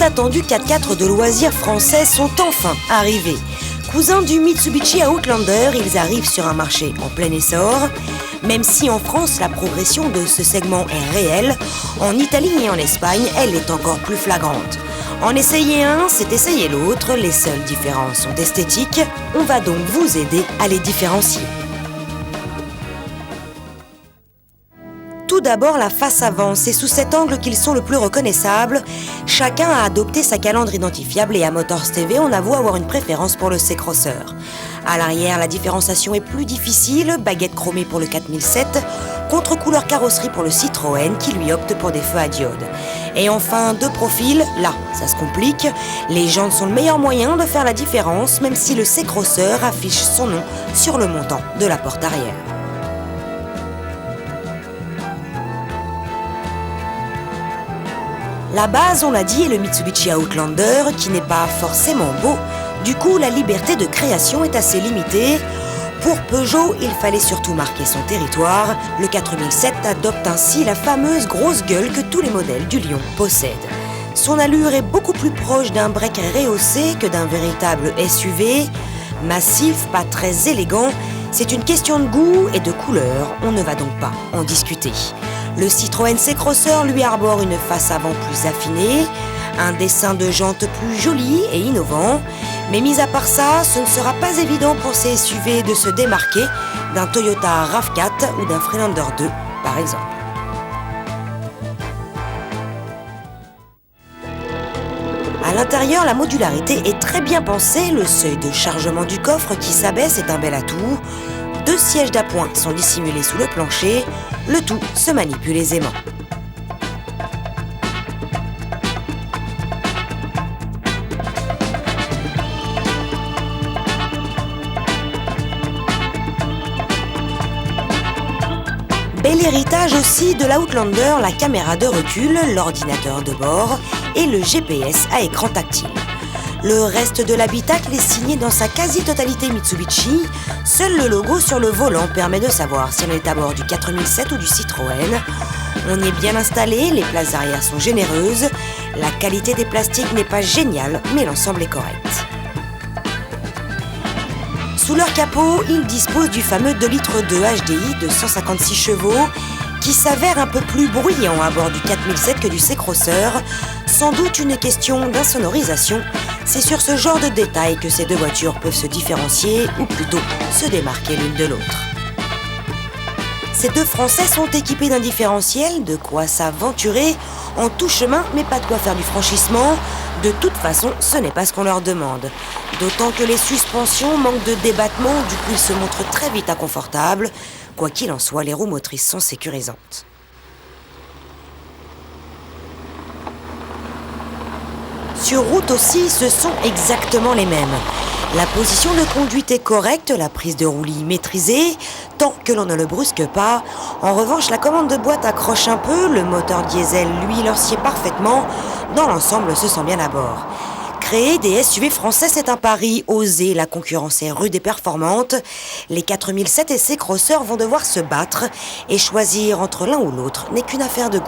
attendus 4x4 de loisirs français sont enfin arrivés. Cousins du Mitsubishi Outlander, ils arrivent sur un marché en plein essor. Même si en France, la progression de ce segment est réelle, en Italie et en Espagne, elle est encore plus flagrante. En essayer un, c'est essayer l'autre, les seules différences sont esthétiques. On va donc vous aider à les différencier. Tout d'abord, la face avant, c'est sous cet angle qu'ils sont le plus reconnaissables. Chacun a adopté sa calandre identifiable et à Motors TV, on avoue avoir une préférence pour le C-Crosser. À l'arrière, la différenciation est plus difficile, baguette chromée pour le 4007, contre-couleur carrosserie pour le Citroën qui lui opte pour des feux à diode. Et enfin, de profil, là, ça se complique. Les jantes sont le meilleur moyen de faire la différence, même si le C-Crosser affiche son nom sur le montant de la porte arrière. La base, on l'a dit, est le Mitsubishi Outlander, qui n'est pas forcément beau. Du coup, la liberté de création est assez limitée. Pour Peugeot, il fallait surtout marquer son territoire. Le 4007 adopte ainsi la fameuse grosse gueule que tous les modèles du Lion possèdent. Son allure est beaucoup plus proche d'un break rehaussé que d'un véritable SUV. Massif, pas très élégant, c'est une question de goût et de couleur, on ne va donc pas en discuter. Le Citroën C-Crosser lui arbore une face avant plus affinée, un dessin de jantes plus joli et innovant, mais mis à part ça, ce ne sera pas évident pour ces SUV de se démarquer d'un Toyota RAV4 ou d'un Freelander 2, par exemple. À l'intérieur, la modularité est très bien pensée, le seuil de chargement du coffre qui s'abaisse est un bel atout. 2 sièges d'appoint sont dissimulés sous le plancher, le tout se manipule aisément. Bel héritage aussi de l'Outlander, la caméra de recul, l'ordinateur de bord et le GPS à écran tactile. Le reste de l'habitacle est signé dans sa quasi-totalité Mitsubishi. Seul le logo sur le volant permet de savoir si on est à bord du 4007 ou du Citroën. On est bien installé, les places arrière sont généreuses. La qualité des plastiques n'est pas géniale, mais l'ensemble est correct. Sous leur capot, ils disposent du fameux 2 litres de HDI de 156 chevaux qui s'avère un peu plus bruyant à bord du 4007 que du C-Crosser. Sans doute une question d'insonorisation. C'est sur ce genre de détails que ces deux voitures peuvent se différencier, ou plutôt se démarquer l'une de l'autre. Ces deux Français sont équipés d'un différentiel, de quoi s'aventurer en tout chemin, mais pas de quoi faire du franchissement. De toute façon, ce n'est pas ce qu'on leur demande. D'autant que les suspensions manquent de débattement, du coup ils se montrent très vite inconfortables. Quoi qu'il en soit, les roues motrices sont sécurisantes. Sur route aussi, ce sont exactement les mêmes. La position de conduite est correcte, la prise de roulis maîtrisée, tant que l'on ne le brusque pas. En revanche, la commande de boîte accroche un peu, le moteur diesel, lui, leur sied parfaitement. Dans l'ensemble, se sent bien à bord. Créer des SUV français, c'est un pari osé, la concurrence est rude et performante. Les 4007 et C-Crosser vont devoir se battre, et choisir entre l'un ou l'autre n'est qu'une affaire de goût.